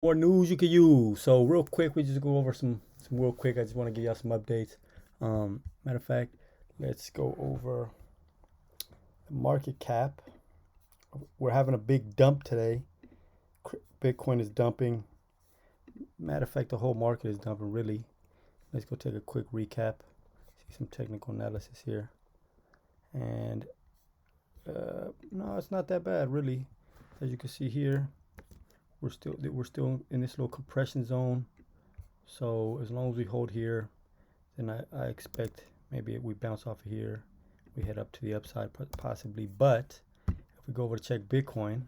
More news you could use. So real quick, we just go over some real quick. I just want to give y'all some updates. Matter of fact, let's go over the market cap. We're having a big dump today. Bitcoin is dumping. Matter of fact, the whole market is dumping really. Let's go take a quick recap. See some technical analysis here. And no, it's not that bad really. As you can see here, we're still in this little compression zone. So as long as we hold here, then I expect maybe we bounce off of here, we head up to the upside possibly. But if we go over to check Bitcoin,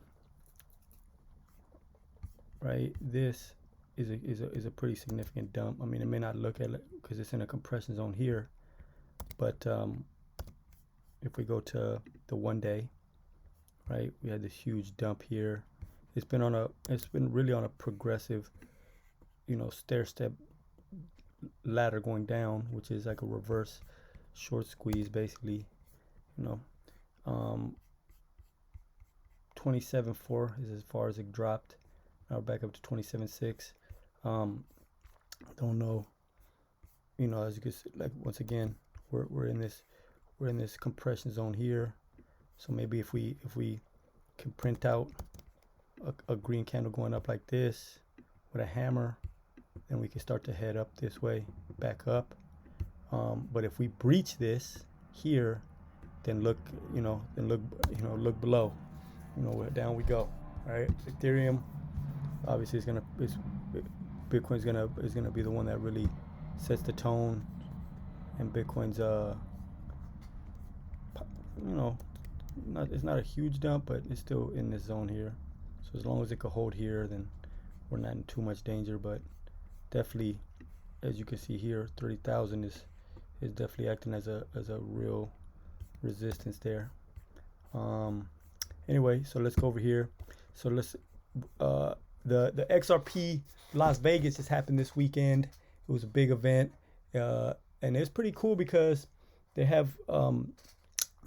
right, this is a pretty significant dump. I mean, it may not look at it because it's in a compression zone here, but if we go to the 1 day, right, we had this huge dump here. It's been really on a progressive, stair step ladder going down, which is like a reverse short squeeze basically. You know, um, 27.4 is as far as it dropped. Now we're back up to 27.6. Um, don't know. As you can see, like once again, we're in this compression zone here. So maybe if we can print out a green candle going up like this with a hammer, then we can start to head up this way, back up. But if we breach this here, then look below. Down we go. All right, Ethereum obviously Bitcoin's gonna be the one that really sets the tone, and Bitcoin's you know it's not a huge dump, but it's still in this zone here. So as long as it could hold here, then we're not in too much danger. But definitely, as you can see here, 30,000 is definitely acting as a real resistance there. Um, anyway, so let's go over here. So let's the XRP Las Vegas just happened this weekend. It was a big event, and it's pretty cool because they have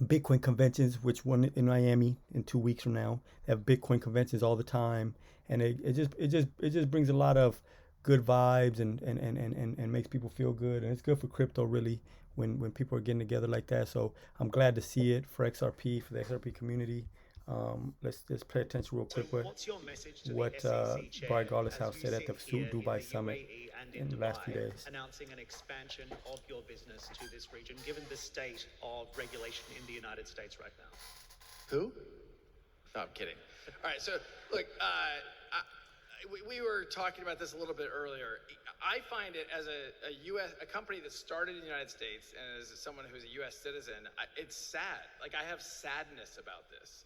Bitcoin conventions, which one in Miami in 2 weeks from now. They have Bitcoin conventions all the time, and it just brings a lot of good vibes and makes people feel good, and it's good for crypto really when people are getting together like that. So I'm glad to see it for XRP, for the XRP community. Let's just pay attention real quick what Brian Garlinghouse said at the Dubai summit in in the last few Dubai, days. announcing an expansion of your business to this region, given the state of regulation in the United States right now? Who? No, I'm kidding. All right, so look, we were talking about this a little bit earlier. I find it as a company that started in the United States, and as someone who's a U.S. citizen, it's sad. Like, I have sadness about this.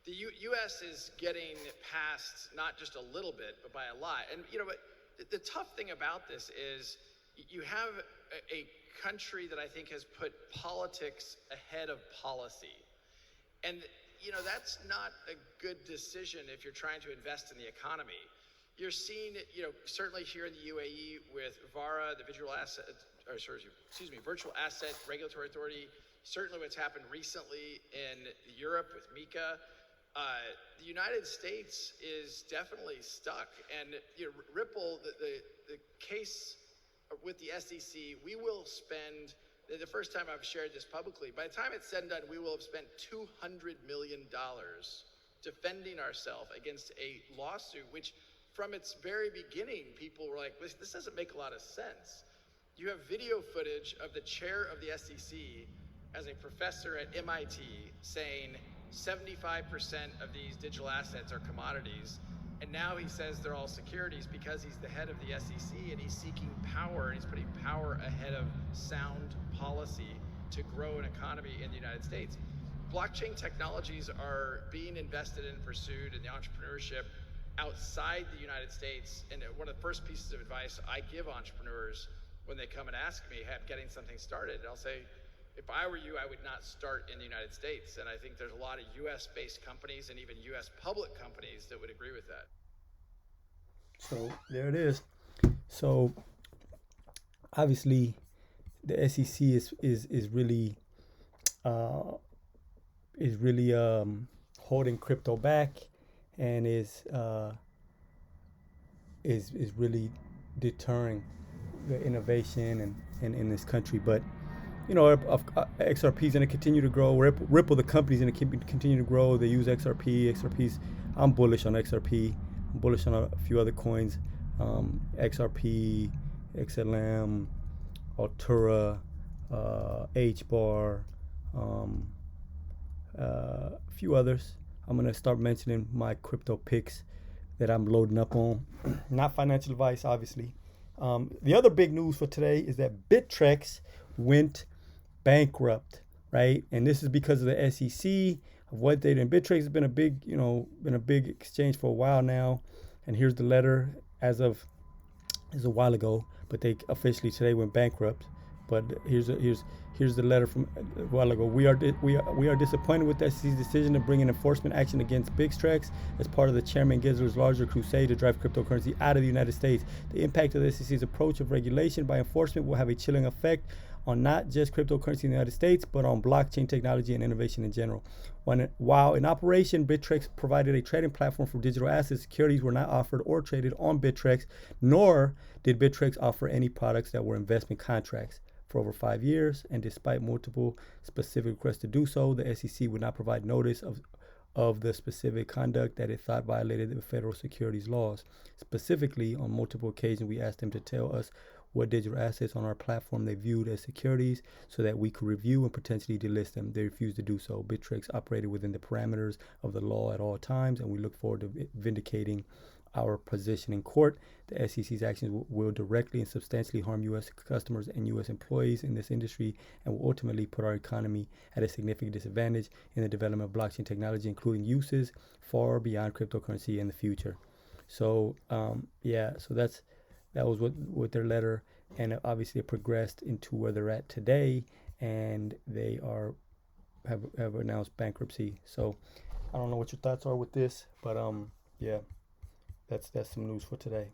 The U.S. is getting passed not just a little bit, but by a lot. And but the tough thing about this is you have a country that I think has put politics ahead of policy, and that's not a good decision if you're trying to invest in the economy. You're seeing, certainly here in the UAE with VARA, the Virtual Asset Regulatory Authority. Certainly, what's happened recently in Europe with MiCA. The United States is definitely stuck, and Ripple, the case with the SEC, we will spend. The first time I've shared this publicly, by the time it's said and done, we will have spent $200 million defending ourselves against a lawsuit, which from its very beginning, people were like, this doesn't make a lot of sense. You have video footage of the chair of the SEC as a professor at MIT saying 75% of these digital assets are commodities. And now he says they're all securities because he's the head of the SEC and he's seeking power, and he's putting power ahead of sound policy to grow an economy in the United States. Blockchain technologies are being invested in and pursued in the entrepreneurship outside the United States. And one of the first pieces of advice I give entrepreneurs when they come and ask me, getting something started, I'll say, if I were you, I would not start in the United States. And I think there's a lot of US-based companies and even US public companies that would agree with that. So there it is. So obviously the SEC is really holding crypto back, and is is really deterring the innovation and in this country. But you know, XRP is going to continue to grow. Ripple, the company, is going to continue to grow. They use XRP. I'm bullish on XRP. I'm bullish on a few other coins, XRP, XLM, Altura, HBAR, a few others. I'm going to start mentioning my crypto picks that I'm loading up on. Not financial advice, obviously. The other big news for today is that Bittrex went bankrupt, right? And this is because of the SEC of what they did. Bittrex has been a big exchange for a while now. And here's the letter as of a while ago, but they officially today went bankrupt. But here's the letter from a while ago. We are disappointed with the SEC's decision to bring an enforcement action against Bittrex as part of the Chairman Gensler's larger crusade to drive cryptocurrency out of the United States. The impact of the SEC's approach of regulation by enforcement will have a chilling effect on not just cryptocurrency in the United States, but on blockchain technology and innovation in general. While in operation, Bittrex provided a trading platform for digital assets, securities were not offered or traded on Bittrex, nor did Bittrex offer any products that were investment contracts. For over 5 years, and despite multiple specific requests to do so, the SEC would not provide notice of the specific conduct that it thought violated the federal securities laws. Specifically, on multiple occasions, we asked them to tell us what digital assets on our platform they viewed as securities so that we could review and potentially delist them. They refused to do so. Bittrex operated within the parameters of the law at all times, and we look forward to vindicating our position in court. The SEC's actions will directly and substantially harm U.S. customers and U.S. employees in this industry and will ultimately put our economy at a significant disadvantage in the development of blockchain technology, including uses far beyond cryptocurrency in the future. So, so that was what their letter, and obviously it progressed into where they're at today, and they have announced bankruptcy. So, I don't know what your thoughts are with this, but that's some news for today.